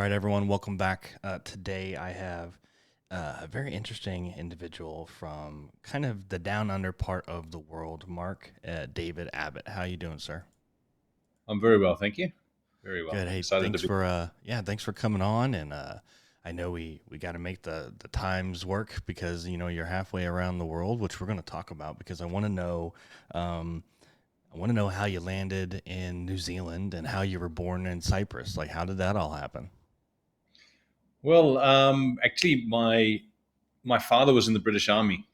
right, everyone, welcome back. Today I have a very interesting individual from kind of the down under part of the world, Mark David Abbott. How you doing, sir? I'm very well, thank you. Very well. Good. Hey, Excited to be. thanks for coming on. And I know we got to make the times work because you're halfway around the world, which we're going to talk about because um, I want to know how you landed in New Zealand and how you were born in Cyprus. Like, how did that all happen? Well, actually, my father was in the British Army,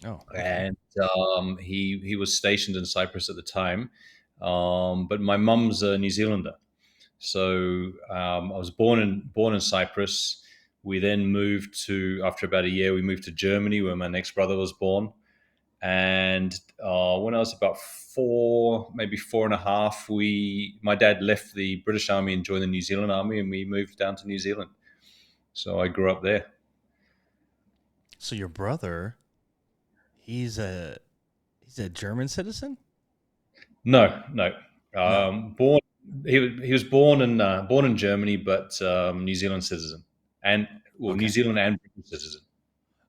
Oh, okay. and he was stationed in Cyprus at the time. But my mum's a New Zealander, so I was born in Cyprus. We then moved to after about a year. We moved to Germany, where my next brother was born. And when I was about four, maybe four and a half, my dad left the British Army and joined the New Zealand Army, and we moved down to New Zealand. So I grew up there. So your brother, he's a he's a German citizen? No, no. No. Born he was born in Germany, but New Zealand citizen, and New Okay. Zealand and British citizen.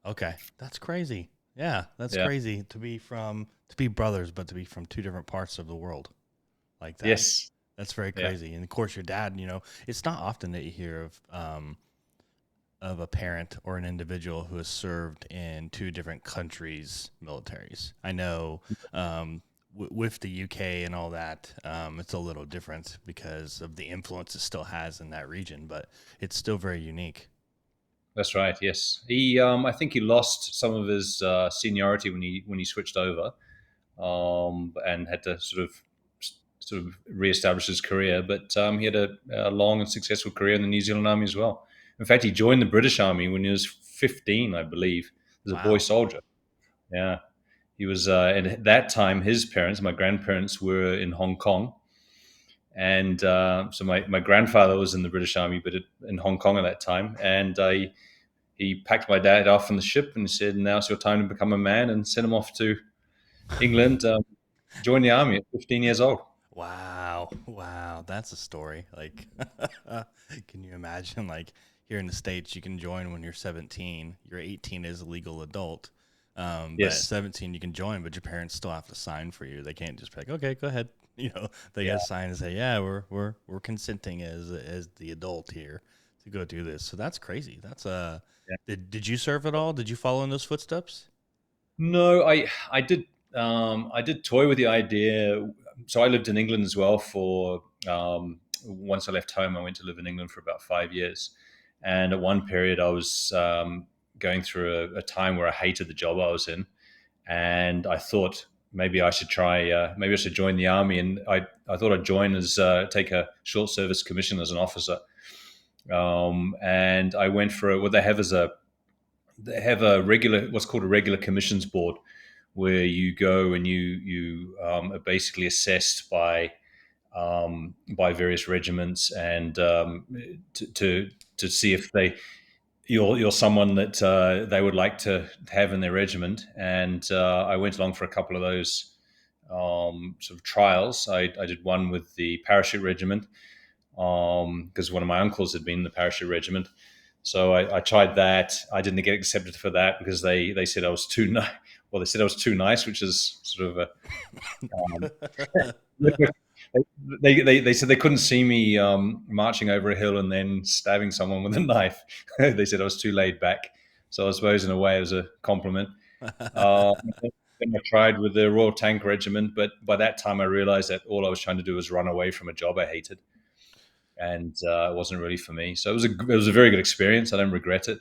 Okay. That's crazy. Yeah, that's Yeah. crazy to be brothers, but to be from two different parts of the world like that. Yes. That's very Yeah. crazy. And of course, your dad. It's not often that you hear of a parent or an individual who has served in two different countries' militaries. I know with the UK and all that, it's a little different because of the influence it still has in that region, but it's still very unique. That's right. Yes. I think he lost some of his seniority when he switched over, and had to sort of reestablish his career. But he had a long and successful career in the New Zealand Army as well. In fact, he joined the British Army when he was 15, I believe, as a boy Wow. soldier. Yeah, he was. And at that time, his parents, my grandparents, were in Hong Kong, and so my grandfather was in the British Army, but in Hong Kong at that time, and he packed my dad off on the ship and said, "Now's your time to become a man," and sent him off to England, join the army at 15 years old. Wow. Wow. That's a story. Like, can you imagine? Like, here in the States, you can join when you're 17. You're 18 as a legal adult. But at Yes. 17, you can join, but your parents still have to sign for you. They can't just be like, okay, go ahead. They got Yeah. to sign and say, yeah, we're consenting as the adult here to go do this. So that's crazy. Yeah. Did you serve at all? Did you follow in those footsteps? No, I did toy with the idea. So I lived in England as well for once I left home. I went to live in England for about 5 years, and at one period I was going through a time where I hated the job I was in, and I thought maybe I should try. Maybe I should join the army, and I thought I'd join as take a short service commission as an officer. And I went for what they have a regular what's called a regular commissions board, where you go and you are basically assessed by various regiments, and to see if you're someone that they would like to have in their regiment. And I went along for a couple of those sort of trials. I did one with the parachute regiment, because one of my uncles had been in the parachute regiment. So I tried that. I didn't get accepted for that because they said I was too nice. Well, they said I was too nice, which is sort of a. Um, they said they couldn't see me marching over a hill and then stabbing someone with a knife. They said I was too laid back. So I suppose in a way it was a compliment. Uh, then I tried with the Royal Tank Regiment, but by that time I realized that all I was trying to do was run away from a job I hated, and it wasn't really for me. So it was a very good experience. I don't regret it.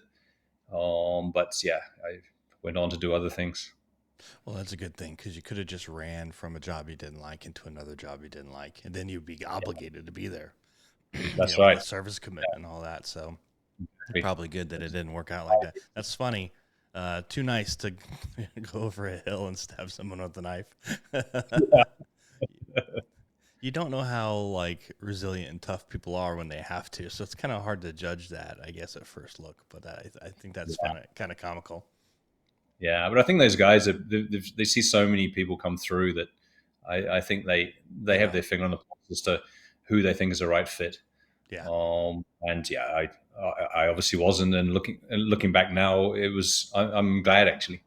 But yeah, I went on to do other things. Well, that's a good thing because you could have just ran from a job you didn't like into another job you didn't like, and then you'd be obligated to be there, That's with right. the service commitment and all that. So probably good that it didn't work out like that. That's funny. Too nice to go over a hill and stab someone with a knife. You don't know how like resilient and tough people are when they have to, so it's kind of hard to judge that, I guess, at first look. But I think that's Yeah, fun, kind of comical. yeah. But I think those guys they see so many people come through that I think they have Yeah. their finger on the pulse as to who they think is the right fit. Yeah. And yeah, I obviously wasn't. And looking back now, I'm glad actually.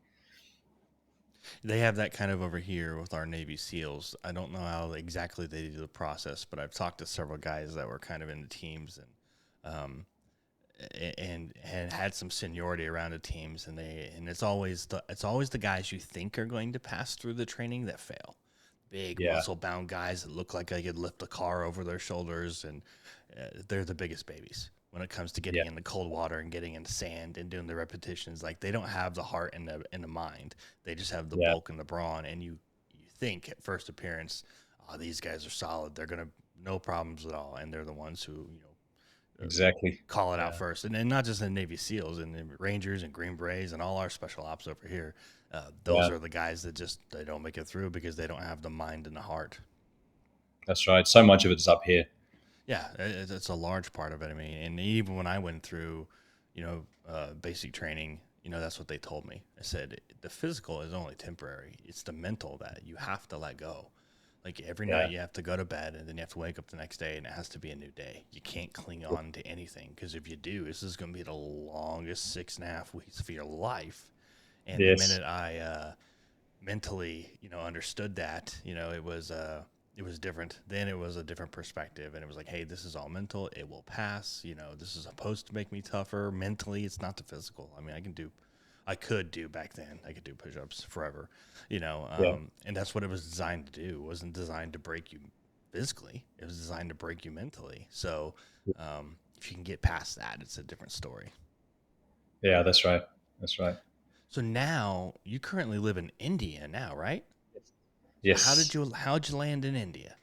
They have that kind of over here with our Navy SEALs. I don't know how exactly they do the process, but I've talked to several guys that were kind of in the teams um, and had some seniority around the teams, and it's always the guys you think are going to pass through the training that fail. Big Yeah, muscle bound guys that look like they could lift a car over their shoulders, and they're the biggest babies when it comes to yeah, getting in the cold water and getting in the sand and doing the repetitions. Like, they don't have the heart and the mind. They just have the yeah, bulk and the brawn. And you think at first appearance, oh, these guys are solid. They're gonna no problems at all, and they're the ones who exactly. call it out Yeah, first. And then not just in Navy SEALs and the Rangers and Green Berets and all our special ops over here. Those yeah, are the guys that just they don't make it through because they don't have the mind and the heart. that's right. So much of it is up here. Yeah, it's a large part of it. I mean, and even when I went through, basic training, that's what they told me. I said the physical is only temporary. It's the mental that you have to let go. Like, every Yeah, night you have to go to bed, and then you have to wake up the next day, and it has to be a new day. You can't cling on to anything, because if you do, this is going to be the longest 6.5 weeks of your life. And the yes, minute I mentally, understood that, it was different. Then it was a different perspective, and it was like, hey, this is all mental. It will pass. This is supposed to make me tougher mentally. It's not the physical. I mean, I could do back then. I could do push-ups forever, yeah, and that's what it was designed to do. It wasn't designed to break you physically. It was designed to break you mentally. So, if you can get past that, it's a different story. yeah. That's right. That's right. So now you currently live in India now, right? So Yes. how'd you land in India?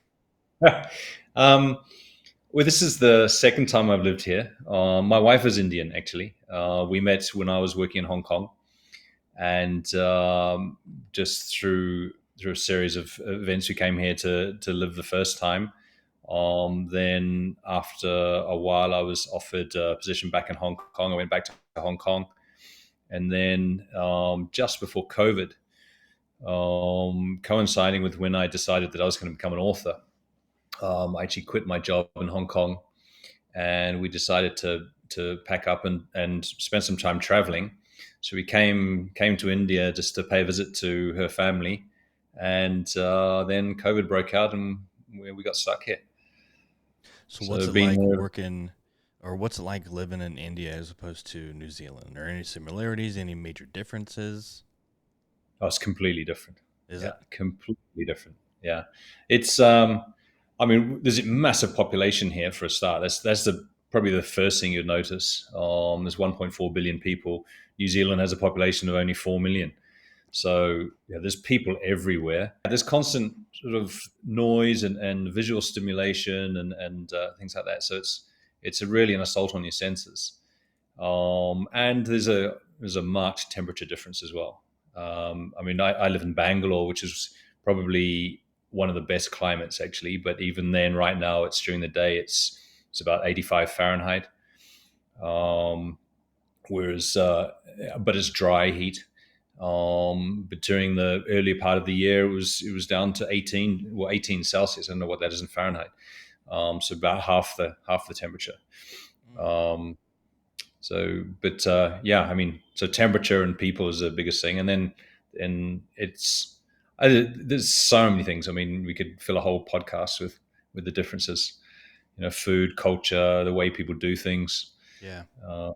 um, well, this is the second time I've lived here. My wife is Indian, actually. We met when I was working in Hong Kong, and just through a series of events, we came here to live the first time. Then after a while, I was offered a position back in Hong Kong. I went back to Hong Kong, and then just before COVID, coinciding with when I decided that I was going to become an author, I actually quit my job in Hong Kong, and we decided to pack up and spend some time traveling. So we came to India just to pay a visit to her family, and then COVID broke out, and we got stuck here. So what's So it being like here, working, or what's it like living in India as opposed to New Zealand? Are there any similarities, any major differences? oh, it's completely different. Is Yeah, it? completely different. Yeah, it's. I mean, there's a massive population here for a start. That's the probably the first thing you'd notice. There's 1.4 billion people. New Zealand has a population of only 4 million. So yeah, there's people everywhere. There's constant sort of noise and visual stimulation and things like that. So it's a really an assault on your senses. And there's a marked temperature difference as well. I mean, I live in Bangalore, which is probably one of the best climates actually. But even then, right now, it's during the day. It's about 85 Fahrenheit. Um, whereas, but it's dry heat. But during the earlier part of the year, it was down to 18 Celsius. I don't know what that is in Fahrenheit. So about half the temperature. Mm. Um, but yeah, I mean, so temperature and people is the biggest thing, and there's so many things. I mean, we could fill a whole podcast with the differences. Food, culture, the way people do things. Yeah. Uh,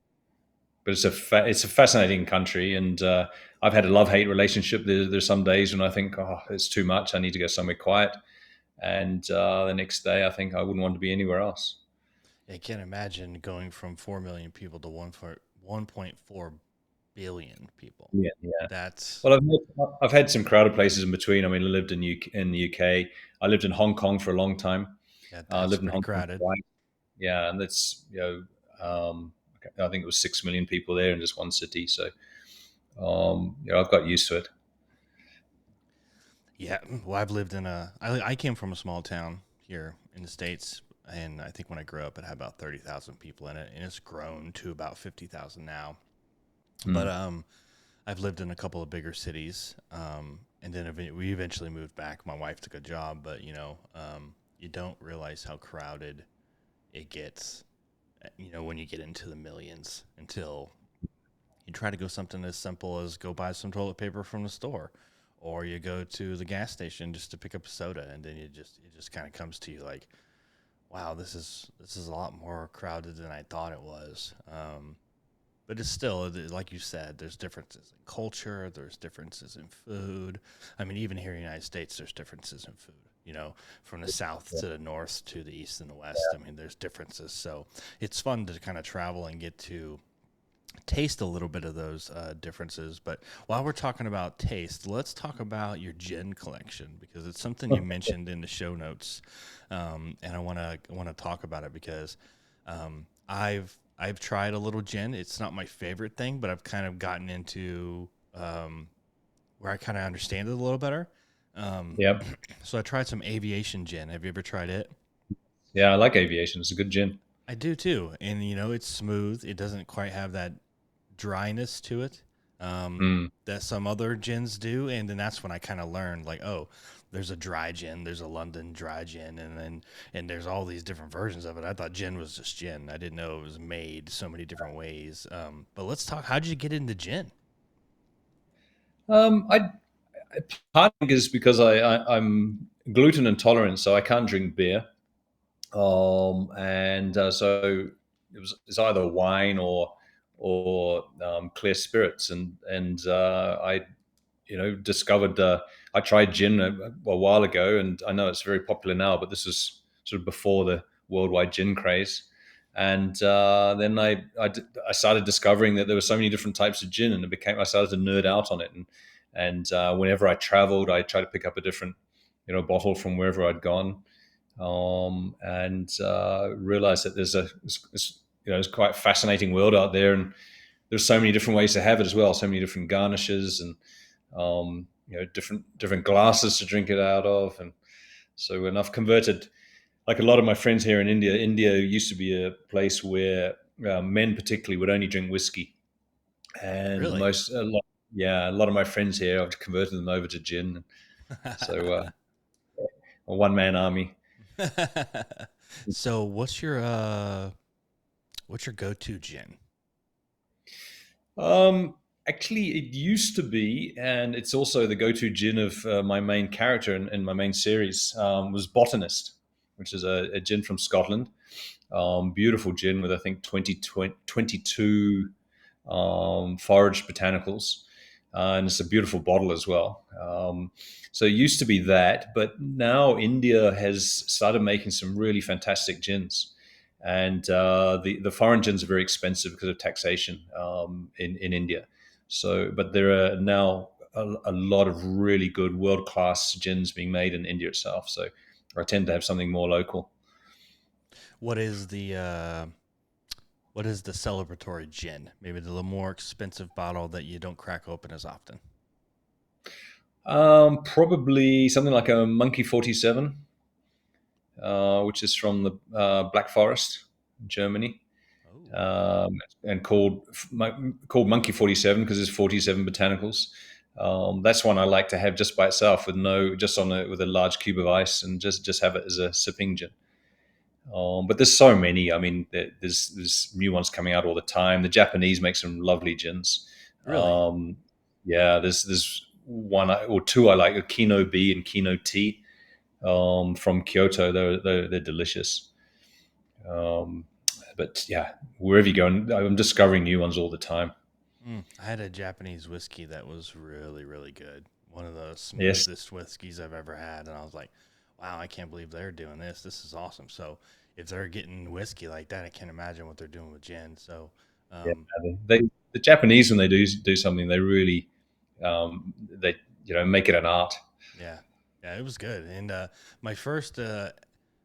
but it's a fascinating country, and I've had a love hate relationship. There's some days when I think, oh, it's too much. I need to go somewhere quiet, and the next day I think I wouldn't want to be anywhere else. I can't imagine going from 4 million people to 1.4 billion people. Yeah, yeah. That's, Well, I've had some crowded places in between. I mean, I lived in the UK. I lived in Hong Kong for a long time. yeah, I that's lived in pretty Hong Kong crowded. twice. Yeah, and that's I think it was 6 million people there in just one city. So I've got used to it. Yeah. Well, I came from a small town here in the States. And I think when I grew up, it had about 30,000 people in it, and it's grown to about 50,000 now. But Mm. I've lived in a couple of bigger cities, and then we eventually moved back. My wife took a job, but you don't realize how crowded it gets, when you get into the millions, until you try to go something as simple as go buy some toilet paper from the store, or you go to the gas station just to pick up a soda, and then it just kind of comes to you like, wow, this is a lot more crowded than I thought it was. But it's still, like you said, there's differences in culture, there's differences in food. I mean, even here in the United States, there's differences in food. From the south to the north to the east and the west. I mean, there's differences. So it's fun to kind of travel and get to taste a little bit of those differences. But while we're talking about taste, let's talk about your gin collection, because it's something you mentioned in the show notes, and I want to talk about it because I've tried a little gin. It's not my favorite thing, but I've kind of gotten into where I kind of understand it a little better. Um, Yep. so I tried some aviation gin. Have you ever tried it? Yeah, I like aviation. It's a good gin. I do too, and it's smooth. It doesn't quite have that dryness to it Mm. that some other gins do, and then that's when I kind of learned like, oh, there's a dry gin, there's a London dry gin, and there's all these different versions of it. I thought gin was just gin. I didn't know it was made so many different ways. But let's talk. How did you get into gin? I Part of it is because I'm gluten intolerant, so I can't drink beer. And so it's either wine or clear spirits, and I discovered I tried gin a while ago, and I know it's very popular now, but this was sort of before the worldwide gin craze. And then I started discovering that there were so many different types of gin, and I started to nerd out on it. And whenever I traveled, I tried to pick up a different bottle from wherever I'd gone, and realized that it's quite a fascinating world out there, and there's so many different ways to have it as well, so many different garnishes and different glasses to drink it out of. And so when I've converted, like a lot of my friends here in India, India used to be a place where men particularly would only drink whiskey, and Really? a lot of my friends here, I've converted them over to gin. So a one man army. So what's your go-to gin? Um, Actually, it used to be, and it's also the go-to gin of my main character in my main series, was Botanist, which is a gin from Scotland. Beautiful gin with I think 22 foraged botanicals, and it's a beautiful bottle as well. So it used to be that, but now India has started making some really fantastic gins, and the foreign gins are very expensive because of taxation in India. So, but there are now a lot of really good world class gins being made in India itself. So, I tend to have something more local. What is the celebratory gin? Maybe the little more expensive bottle that you don't crack open as often. Probably something like a Monkey 47, which is from the Black Forest, Germany, Oh, and called Monkey 47 because there's 47 botanicals. That's one I like to have just by itself with no just on a with a large cube of ice and just have it as a sipping gin. But there's so many. I mean, there's new ones coming out all the time. The Japanese make some lovely gins. really? Yeah, there's one or two I like, Kino B and Kino T, from Kyoto. They're delicious. Um, but yeah, wherever you go, I'm discovering new ones all the time. I had a Japanese whiskey that was really, really good. One of the Yes, smoothest whiskeys I've ever had, and I was like, "Wow, I can't believe they're doing this. This is awesome." So, if they're getting whiskey like that, I can't imagine what they're doing with gin. So, yeah. um, The Japanese when they do something, they really they make it an art. yeah, yeah, it was good. And my first, uh,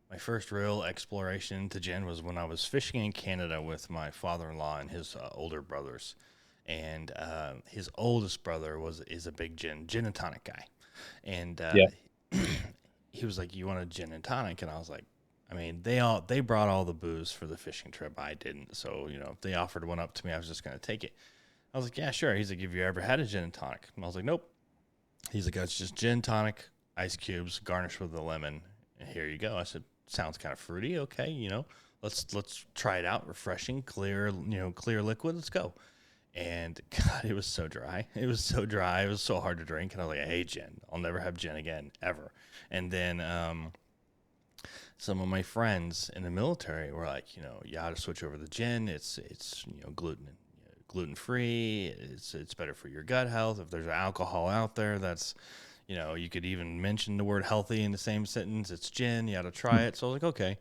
my first real exploration into gin was when I was fishing in Canada with my father-in-law and his older brothers, and his oldest brother is a big gin and tonic guy, and Yeah, he was like, "You want a gin and tonic?" And I was like, "I mean, they brought all the booze for the fishing trip. I didn't, so if they offered one up to me, I was just gonna take it." I was like, "Yeah, sure." He's like, "Have you ever had a gin and tonic?" And I was like, "Nope." He's like, "It's just gin tonic, ice cubes, garnished with a lemon, and here you go." I said, "Sounds kind of fruity. Okay, let's try it out. Refreshing, clear, clear liquid. Let's go. And God, it was so dry. It was so dry. It was so hard to drink. And I was like, I hate gin. I'll never have gin again, ever. And then some of my friends in the military were like, you ought to switch over to gin. It's gluten free. It's better for your gut health. If there's alcohol out there, that's you could even mention the word healthy in the same sentence. It's gin. You ought to try it. So I was like, okay.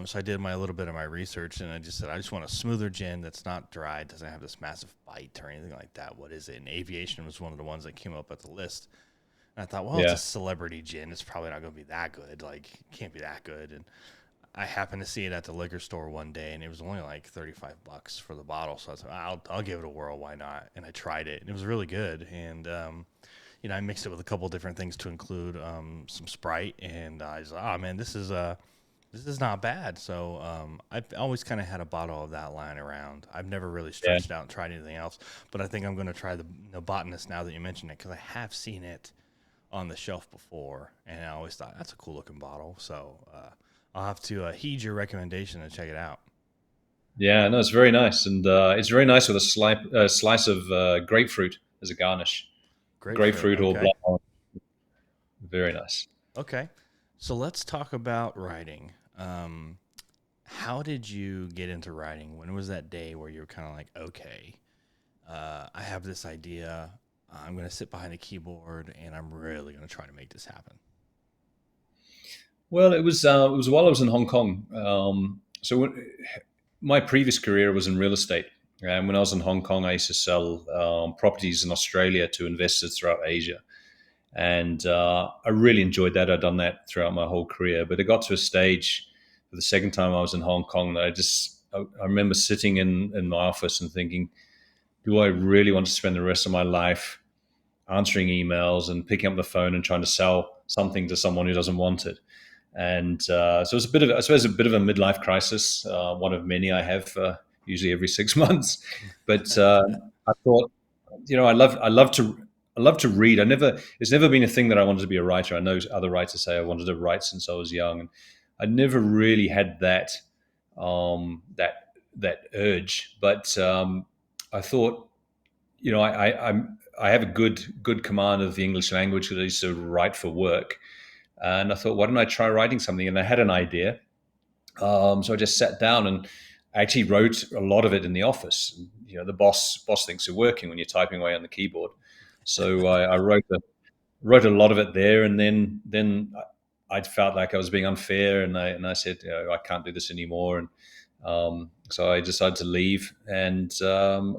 So I did a little bit of my research, and I just said, I just want a smoother gin that's not dry, doesn't have this massive bite or anything like that. What is it? And aviation was one of the ones that came up at the list. And I thought, well, it's Yeah. a celebrity gin. It's probably not going to be that good. Like, it can't be that good. And I happened to see it at the liquor store one day, and it was only like $35 for the bottle. So I said, I'll give it a whirl. Why not? And I tried it, and it was really good. And I mixed it with a couple different things to include some Sprite, and I was like, oh man, this is not bad. So I've always kind of had a bottle of that lying around. I've never really Yeah. stretched out and tried anything else, but I think I'm going to try the botanist now that you mentioned it, because I have seen it on the shelf before, and I always thought that's a cool looking bottle. So I'll have to heed your recommendation and check it out. Yeah, no, it's very nice, and it's very nice with a slice of grapefruit as a garnish. Grapefruit. Grapefruit or Okay. blood orange. Very nice. Okay. So let's talk about writing. How did you get into writing? When was that day where you were kind of like, okay, I have this idea. I'm going to sit behind a keyboard and I'm really going to try to make this happen? Well, it was while I was in Hong Kong. My previous career was in real estate, and when I was in Hong Kong, I used to sell properties in Australia to investors throughout Asia, and I really enjoyed that. I'd done that throughout my whole career, but it got to a stage for the second time I was in Hong Kong that I remember sitting in my office and thinking, do I really want to spend the rest of my life answering emails and picking up the phone and trying to sell something to someone who doesn't want it? And so it's a bit of, I suppose, a bit of a midlife crisis, one of many I have usually every 6 months. But I thought, I love to read. It's never been a thing that I wanted to be a writer. I know other writers say I wanted to write since I was young, and I never really had that urge. But I thought, I have a good command of the English language because I used to write for work, and I thought, why don't I try writing something? And I had an idea, so I just sat down and I actually wrote a lot of it in the office. The boss thinks you're working when you're typing away on the keyboard, so I wrote a lot of it there, and then I felt like I was being unfair, and I said, I can't do this anymore, and so I decided to leave and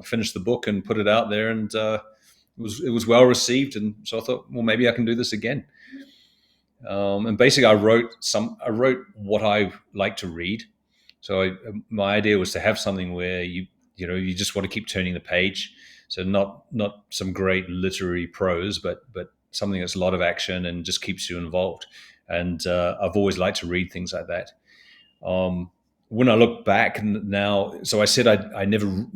finish the book and put it out there, and it was well received, and so I thought, well, maybe I can do this again. And basically, I wrote what I like to read. So my idea was to have something where you just want to keep turning the page. So not some great literary prose, but something that's a lot of action and just keeps you involved. And I've always liked to read things like that. When I look back now, so I said I never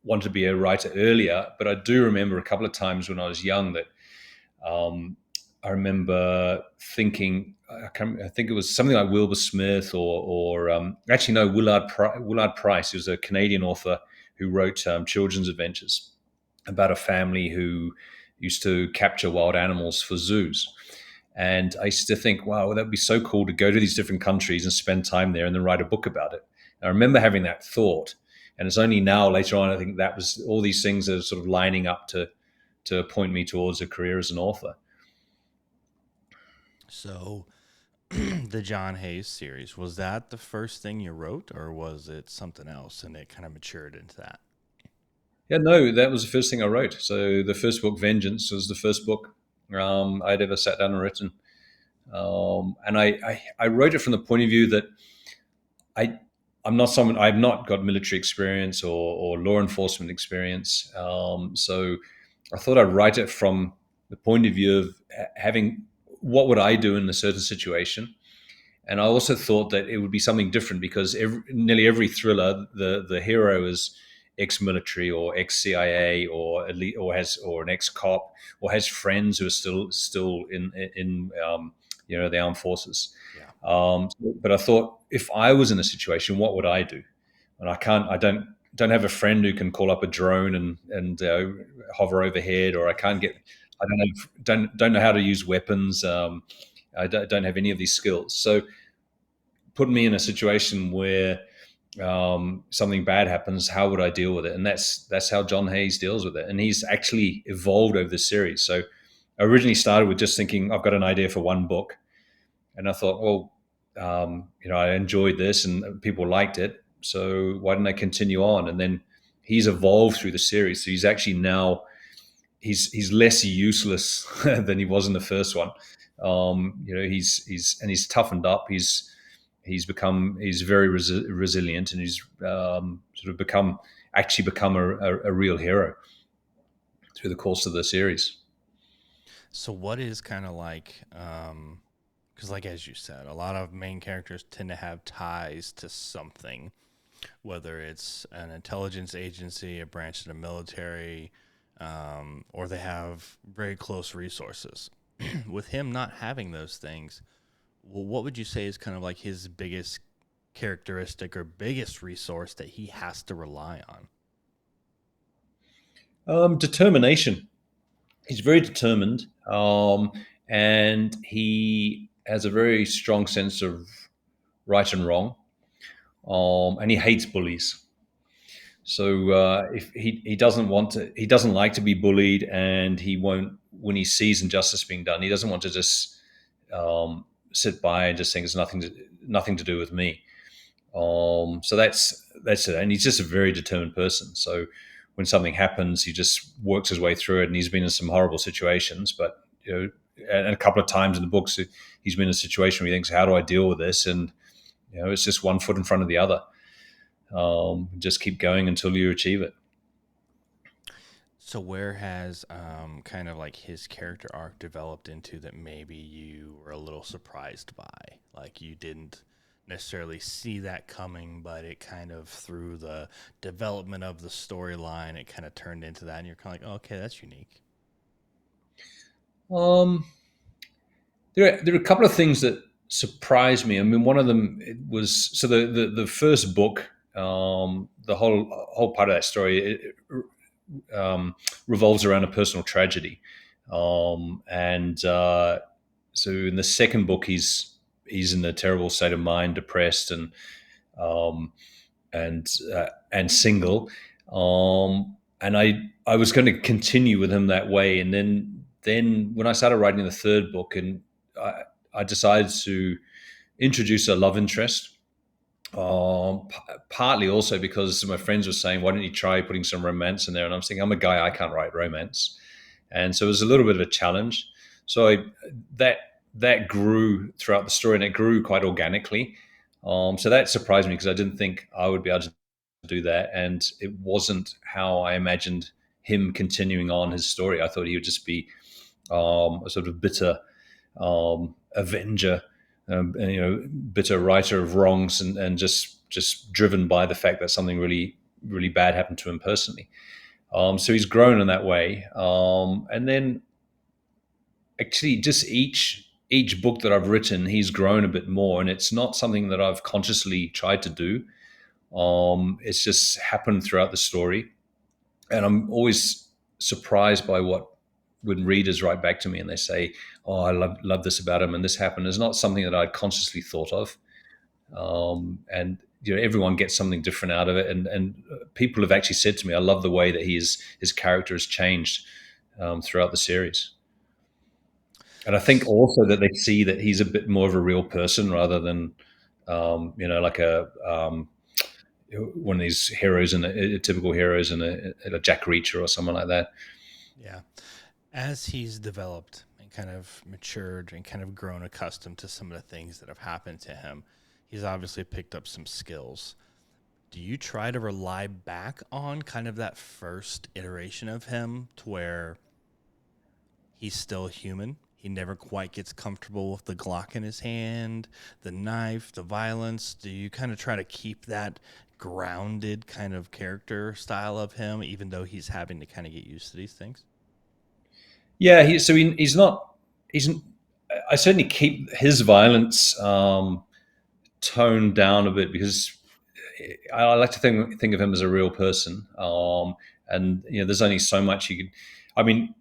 wanted to be a writer earlier, but I do remember a couple of times when I was young that um, I remember thinking, I think it was something like Wilbur Smith or actually no, Willard Price, who was a Canadian author who wrote children's adventures about a family who used to capture wild animals for zoos. And I used to think, wow, that would be so cool to go to these different countries and spend time there and then write a book about it. And I remember having that thought. And it's only now, later on, I think that was all these things that are sort of lining up to point me towards a career as an author. So the John Hayes series, was that the first thing you wrote, or was it something else and it kind of matured into that? Yeah, no, that was the first thing I wrote. So the first book, Vengeance, was the first book I'd ever sat down and written. And I wrote it from the point of view that I I've not got military experience or law enforcement experience. So I thought I'd write it from the point of view of having what would I do in a certain situation. And I also thought that it would be something different because nearly every thriller, the hero ex-military or ex-CIA or elite, or an ex-cop, or has friends who are still in the armed forces. Yeah. But I thought, if I was in a situation, what would I do? And I don't have a friend who can call up a drone and hover overhead, or I don't know how to use weapons. I don't have any of these skills. So put me in a situation where something bad happens, how would I deal with it? And that's how John Hayes deals with it. And he's actually evolved over the series. So I originally started with just thinking, I've got an idea for one book, and I thought, well, I enjoyed this and people liked it, so why didn't I continue on? And then he's evolved through the series, so he's actually now he's less useless than he was in the first one. He's toughened up. He's very resilient, and he's sort of become a real hero through the course of the series. So what is kind of like, because like as you said, a lot of main characters tend to have ties to something, whether it's an intelligence agency, a branch of the military, or they have very close resources. With him not having those things, well, what would you say is kind of like his biggest characteristic or biggest resource that he has to rely on? Determination. He's very determined, and he has a very strong sense of right and wrong, and he hates bullies. So if he doesn't he doesn't like to be bullied, and he won't, when he sees injustice being done, he doesn't want to just sit by and just think it's nothing to do with me. So that's it, and he's just a very determined person. So when something happens, he just works his way through it, and he's been in some horrible situations. But and a couple of times in the books, he's been in a situation where he thinks, "How do I deal with this?" And it's just one foot in front of the other. Just keep going until you achieve it. So where has kind of like his character arc developed into that maybe you were a little surprised by? Like you didn't necessarily see that coming, but it kind of through the development of the storyline, it kind of turned into that, and you're kind of like, oh, okay, that's unique. Um, there are a couple of things that surprised me. I mean, one of them was, so the first book, the whole part of that story, revolves around a personal tragedy, and so in the second book, he's in a terrible state of mind, depressed, um, and single, and I was going to continue with him that way, and then when I started writing the third book, and I decided to introduce a love interest. Partly also because my friends were saying, "Why don't you try putting some romance in there?" And I'm saying, "I'm a guy; I can't write romance," and so it was a little bit of a challenge. So that that grew throughout the story, and it grew quite organically. So that surprised me because I didn't think I would be able to do that, and it wasn't how I imagined him continuing on his story. I thought he would just be a sort of bitter avenger, bitter writer of wrongs, and just driven by the fact that something really bad happened to him personally. So he's grown in that way, and then actually just each book that I've written, he's grown a bit more, and it's not something that I've consciously tried to do. It's just happened throughout the story, and I'm always surprised by what, when readers write back to me and they say, "Oh, I love this about him, and this happened." It's not something that I'd consciously thought of, and everyone gets something different out of it. And people have actually said to me, "I love the way that his character has changed throughout the series." And I think also that they see that he's a bit more of a real person rather than, like one of these heroes and a typical heroes and a Jack Reacher or someone like that. Yeah. As he's developed and kind of matured and kind of grown accustomed to some of the things that have happened to him, he's obviously picked up some skills. Do you try to rely back on kind of that first iteration of him to where he's still human? he never quite gets comfortable with the Glock in his hand, the knife, the violence. Do you kind of try to keep that grounded kind of character style of him, even though he's having to kind of get used to these things? Yeah, he's not. He's. I certainly keep his violence toned down a bit because I like to think of him as a real person. And there's only so much you could. I mean,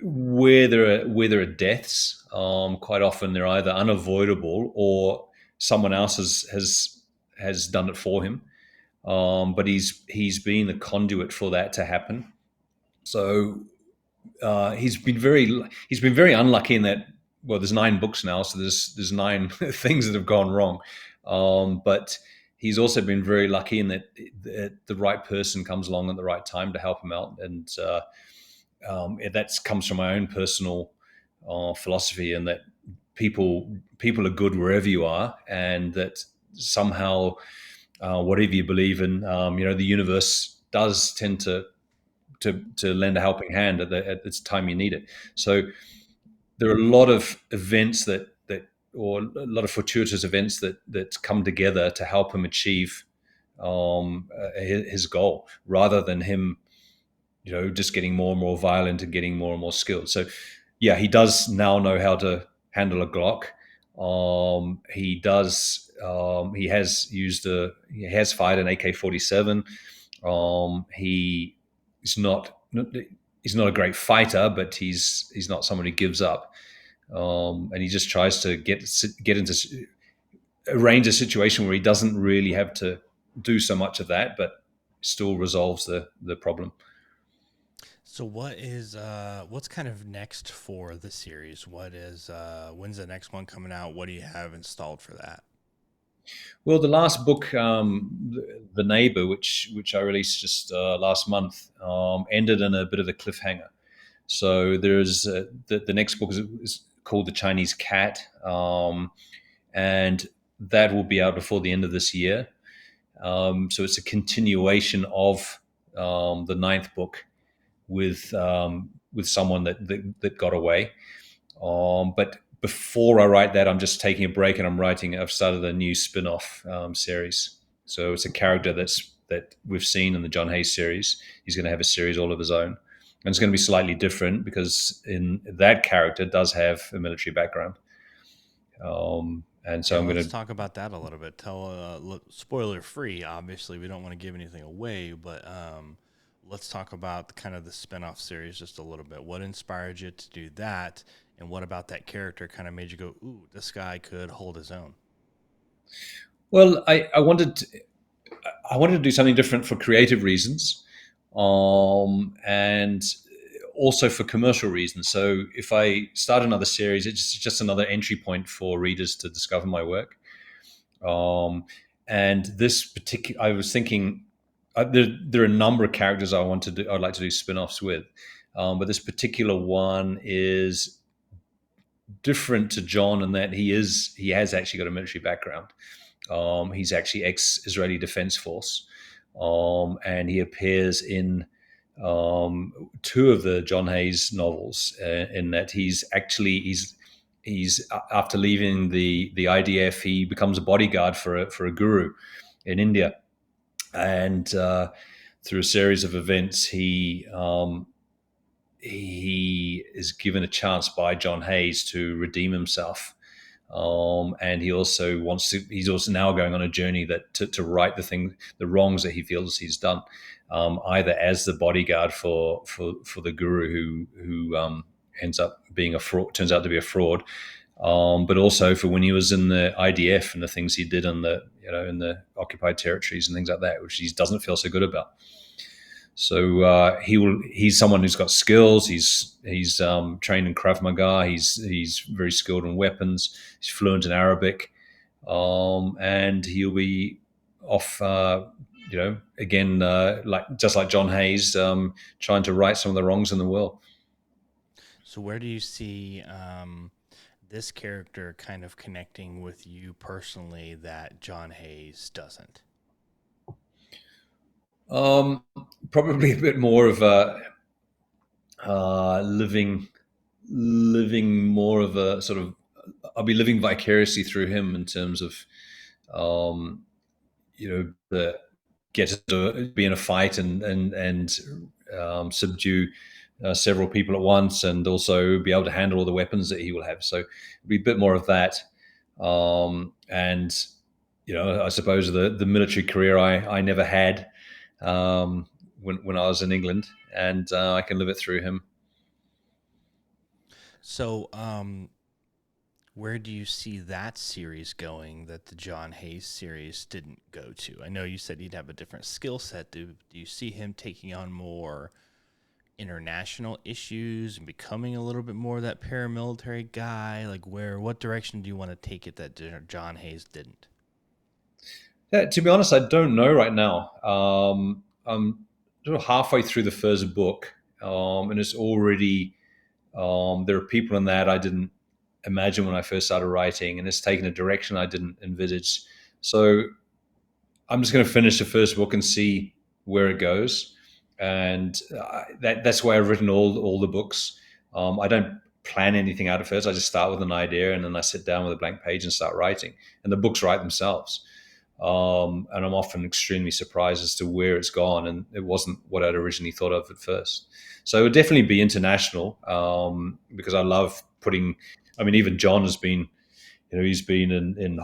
where there are deaths, quite often they're either unavoidable or someone else has done it for him. But he's been the conduit for that to happen. So he's been very unlucky in that. Well, there's 9 books now, so there's 9 things that have gone wrong. But he's also been very lucky in that the right person comes along at the right time to help him out, and that comes from my own personal philosophy, and that people are good wherever you are, and that somehow whatever you believe in, the universe does tend to lend a helping hand at this time you need it. So there are a lot of events or a lot of fortuitous events that come together to help him achieve his goal, rather than him, just getting more and more violent and getting more and more skilled. So, yeah, he does now know how to handle a Glock. He does. He has fired an AK-47. He's not he's not a great fighter, but he's not someone who gives up. And he just tries to get into arrange a situation where he doesn't really have to do so much of that, but still resolves the problem. So what's kind of next for the series? What is when's the next one coming out? What do you have installed for that? Well, the last book, the Neighbor, which I released just last month, ended in a bit of a cliffhanger. So there's the next book is called The Chinese Cat, and that will be out before the end of this year. So it's a continuation of the ninth book with someone that got away. But before I write that, I'm just taking a break and I've started a new spin-off series. So it's a character that we've seen in the John Hayes series. He's going to have a series all of his own. And it's going to be slightly different because in that character does have a military background. And Yeah, so I'm going let's to. talk about that a little bit. Spoiler free. Obviously, we don't want to give anything away, but let's talk about kind of the spinoff series just a little bit. What inspired you to do that, and what about that character kind of made you go, "Ooh, this guy could hold his own"? Well, I wanted to do something different for creative reasons, and also for commercial reasons. So if I start another series, it's just another entry point for readers to discover my work. Um, and this particular, I was thinking, there are a number of characters I'd like to do spin-offs with, but this particular one is different to John in that he has actually got a military background. He's actually ex-Israeli Defense Force, and he appears in 2 of the John Hayes novels. In that he's after leaving the IDF, he becomes a bodyguard for a guru in India, and through a series of events, he is given a chance by John Hayes to redeem himself. And he's also now going on a journey to right the wrongs that he feels he's done, either as the bodyguard for the guru who ends up being a fraud, turns out to be a fraud, but also for when he was in the IDF and the things he did in the occupied territories and things like that, which he doesn't feel so good about. So he's someone who's got skills. He's trained in Krav Maga. He's very skilled in weapons. He's fluent in Arabic, and he'll be off. Again, like John Hayes, trying to right some of the wrongs in the world. So where do you see this character kind of connecting with you personally that John Hayes doesn't? Um, Probably a bit more of a living living more of a sort of, I'll be living vicariously through him in terms of, um, the get to be in a fight and subdue several people at once, and also be able to handle all the weapons that he will have. So it'll be a bit more of that. And I suppose the military career I never had, when I was in England, and I can live it through him. So, where do you see that series going that the John Hayes series didn't go to? I know you said he'd have a different skill set. Do you see him taking on more international issues and becoming a little bit more of that paramilitary guy? Like, what direction do you want to take it that John Hayes didn't? Yeah, to be honest, I don't know right now. I'm sort of halfway through the first book, and it's already, there are people in that I didn't imagine when I first started writing, and it's taken a direction I didn't envisage. So I'm just going to finish the first book and see where it goes, and that's why I've written all the books. I don't plan anything out at first. I just start with an idea, and then I sit down with a blank page and start writing, and the books write themselves. And I'm often extremely surprised as to where it's gone, and it wasn't what I'd originally thought of at first. So it would definitely be international, because I love putting. I mean, even John has been, he's been in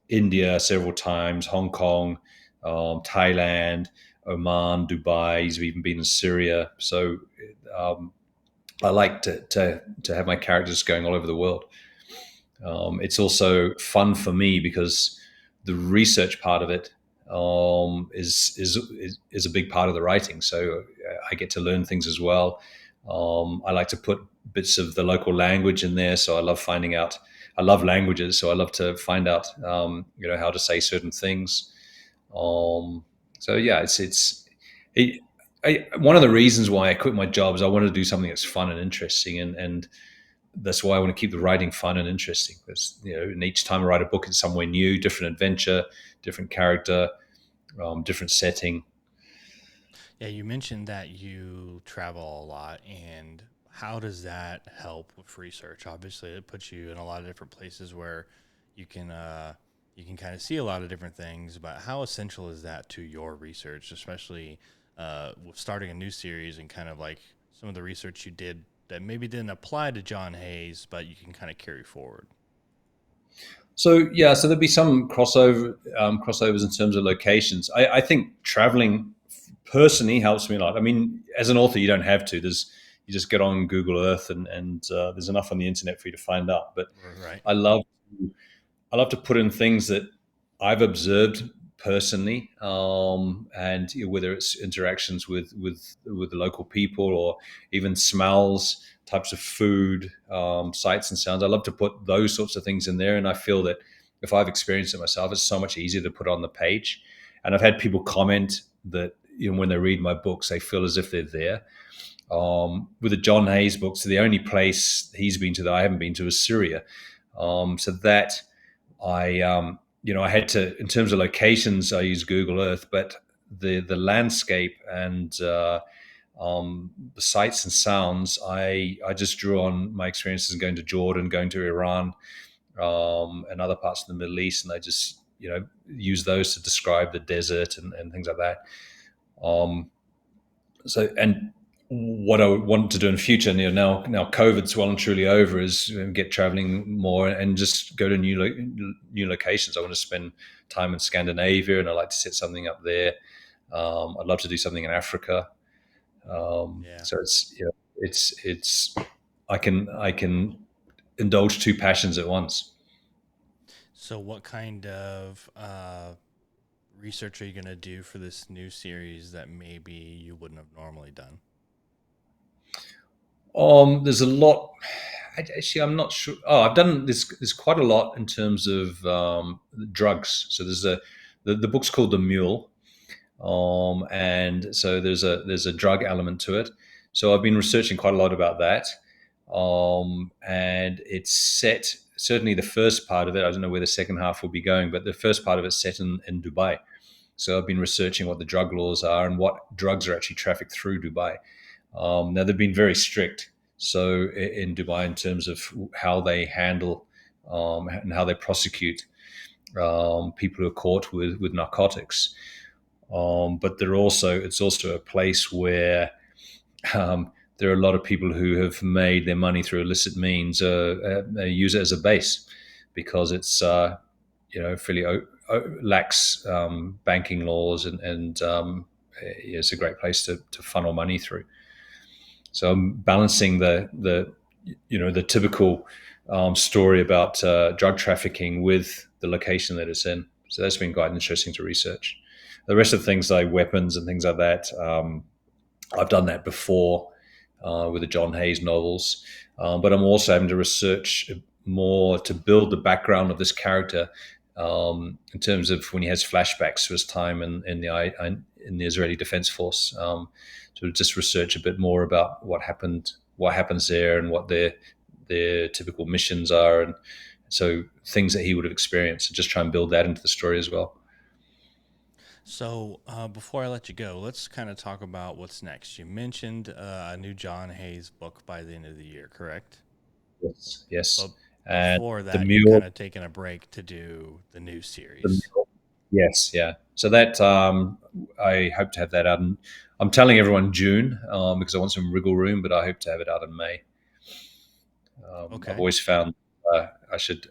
India several times, Hong Kong, Thailand, Oman, Dubai. He's even been in Syria. So um, I like to have my characters going all over the world. It's also fun for me because the research part of it, is a big part of the writing. So I get to learn things as well. I like to put bits of the local language in there. So I love finding out. I love languages, so I love to find out, how to say certain things. Um, so yeah, it, one of the reasons why I quit my job is I wanted to do something that's fun and interesting, and that's why I want to keep the writing fun and interesting. Because and each time I write a book, it's somewhere new, different adventure, different character, different setting. Yeah, you mentioned that you travel a lot, and how does that help with research? Obviously, it puts you in a lot of different places where you can uh, you can kind of see a lot of different things. But how essential is that to your research, especially with starting a new series and kind of like some of the research you did that maybe didn't apply to John Hayes, but you can kind of carry forward? So yeah, so there'd be some crossovers in terms of locations. I think traveling personally helps me a lot. I mean, as an author, you don't have to. You just get on Google Earth, and there's enough on the internet for you to find out. But Right. I love I love to put in things that I've observed personally, and whether it's interactions with the local people, or even smells, types of food, sights and sounds. I love to put those sorts of things in there, and I feel that if I've experienced it myself, it's so much easier to put on the page. And I've had people comment that when they read my books, they feel as if they're there. With the John Hayes books, the only place he's been to that I haven't been to is Syria. So that I had to, in terms of locations, I use Google Earth, but the landscape and the sights and sounds, I just drew on my experiences going to Jordan, going to Iran, and other parts of the Middle East, and I just use those to describe the desert and things like that. Um, and what I want to do in the future, now COVID's well and truly over, is get traveling more and just go to new locations. I want to spend time in Scandinavia, and I like to set something up there. I'd love to do something in Africa. Yeah. So it's I can indulge two passions at once. So, what kind of research are you going to do for this new series that maybe you wouldn't have normally done? There's a lot. Actually, I'm not sure. Oh, I've done this. There's quite a lot in terms of drugs. So the book's called The Mule, and so there's a drug element to it. So I've been researching quite a lot about that, and it's set. Certainly, the first part of it. I don't know where the second half will be going, but the first part of it's set in Dubai. So I've been researching what the drug laws are and what drugs are actually trafficked through Dubai. Now they've been very strict. So in Dubai, in terms of how they handle and how they prosecute people who are caught with narcotics. But it's also a place where there are a lot of people who have made their money through illicit means use it as a base because it's fairly lax banking laws and it's a great place to funnel money through. So I'm balancing the typical story about drug trafficking with the location that it's in. So that's been quite interesting to research. The rest of things like weapons and things like that, I've done that before with the John Hayes novels, but I'm also having to research more to build the background of this character in terms of when he has flashbacks to his time in the Israeli Defense Force. To just research a bit more about what happens there, and what their typical missions are, and so things that he would have experienced, and just try and build that into the story as well. So before I let you go, let's kind of talk about what's next. You mentioned a new John Hayes book by the end of the year, correct? Yes, yes, But and before the that, you're kind mule, of taking a break to do the new the series. mule. Yes, yeah. So that I hope to have that out. I'm telling everyone June because I want some wriggle room, but I hope to have it out in May. I've Okay. always found I should,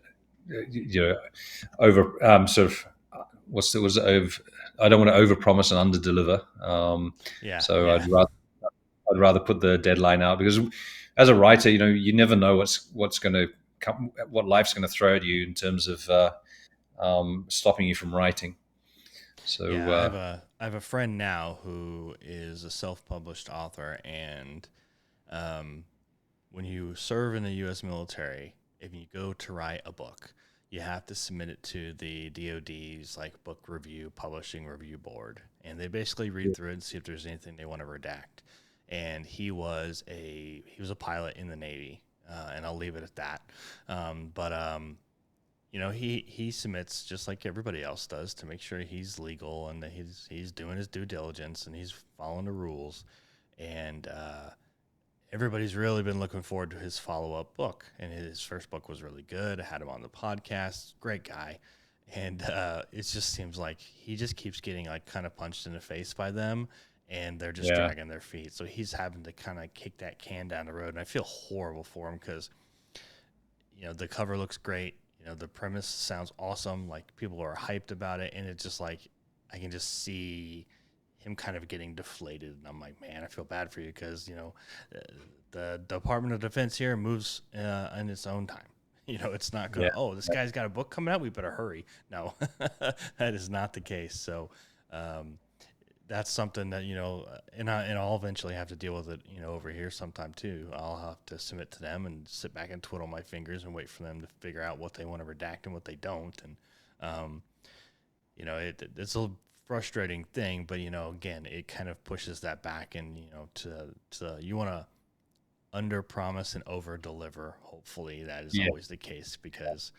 over sort of what's the was it over. I don't want to overpromise and underdeliver. Yeah. So Yeah. I'd rather put the deadline out because as a writer, you never know what's going to come, what life's going to throw at you in terms of stopping you from writing. So Yeah. I have a friend now who is a self-published author, and um, when you serve in the U.S. military, if you go to write a book, you have to submit it to the DoD's like book review, publishing review board, and they basically read through it and see if there's anything they want to redact. And he was a pilot in the Navy, and I'll leave it at that. But he submits just like everybody else does to make sure he's legal and that he's doing his due diligence and he's following the rules. And everybody's really been looking forward to his follow up book. And his first book was really good. I had him on the podcast. Great guy. And it just seems like he just keeps getting like kind of punched in the face by them, and they're just yeah, dragging their feet. So he's having to kind of kick that can down the road. And I feel horrible for him because, the cover looks great. The premise sounds awesome. Like people are hyped about it. And it's just like, I can just see him kind of getting deflated. And I'm like, man, I feel bad for you because, uh, the Department of Defense here moves in its own time. It's not yeah, gonna. Oh, this guy's got a book coming out. We better hurry. No, that is not the case. So, um, that's something that and I'll eventually have to deal with it. Over here sometime too. I'll have to submit to them and sit back and twiddle my fingers and wait for them to figure out what they want to redact and what they don't. And um, it's a frustrating thing, but again, it kind of pushes that back, and to you want to under promise and over deliver. Hopefully, that is yeah, always the case because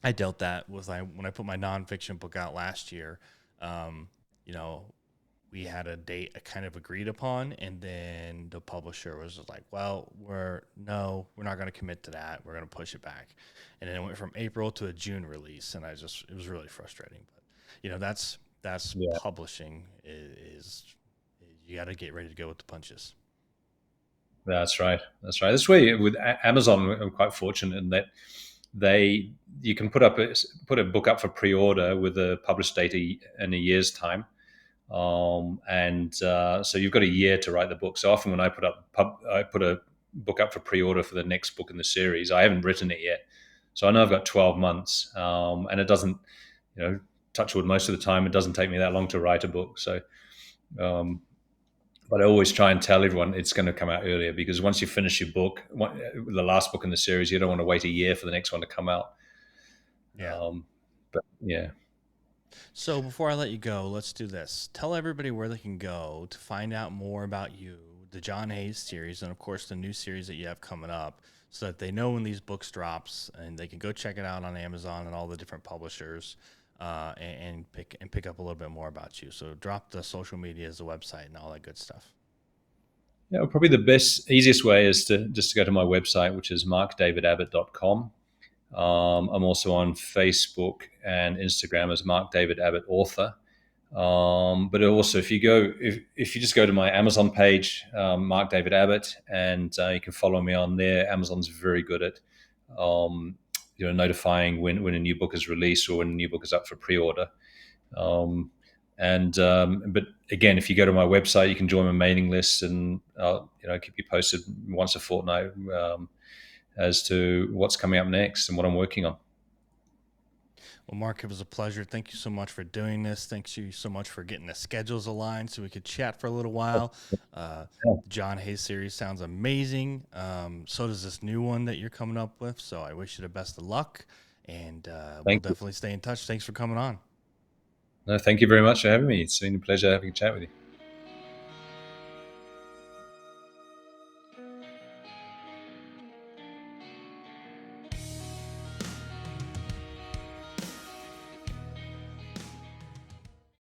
I dealt that with when I put my nonfiction book out last year. Um, you know, we had a date kind of agreed upon, and then the publisher was just like, "Well, we're not going to commit to that. We're going to push it back." And then it went from April to a June release, and it was really frustrating. But that's yeah. publishing is you got to get ready to go with the punches. That's right. That's right. This way with Amazon, I'm quite fortunate in that they you can put a book up for pre-order with a published date in a year's time, and so you've got a year to write the book. So often when I put a book up for pre-order for the next book in the series, I haven't written it yet, so I know I've got 12 months, and it doesn't, touch wood, most of the time it doesn't take me that long to write a book. So um, but I always try and tell everyone it's going to come out earlier because once you finish your book, the last book in the series, you don't want to wait a year for the next one to come out. Yeah. But yeah, So before I let you go, let's do this. Tell everybody where they can go to find out more about you, the John Hayes series, and of course the new series that you have coming up, so that they know when these books drops and they can go check it out on Amazon and all the different publishers, and pick up a little bit more about you. So drop the social medias, the website, and all that good stuff. Yeah, well, probably the best, easiest way is to just to go to my website, which is markdavidabbott.com. I'm also on Facebook and Instagram as Mark David Abbott Author. But also, if you just go to my Amazon page, Mark David Abbott, and you can follow me on there. Amazon's very good at um, notifying when a new book is released or when a new book is up for pre-order. Um, but again, if you go to my website, you can join my mailing list, and I'll keep you posted once a fortnight as to what's coming up next and what I'm working on. Well, Mark, it was a pleasure. Thank you so much for doing this. Thank you so much for getting the schedules aligned so we could chat for a little while. The John Hayes series sounds amazing. So does this new one that you're coming up with. So I wish you the best of luck, and we'll Thank you. definitely stay in touch. Thanks for coming on. No, thank you very much for having me. It's been a pleasure having a chat with you.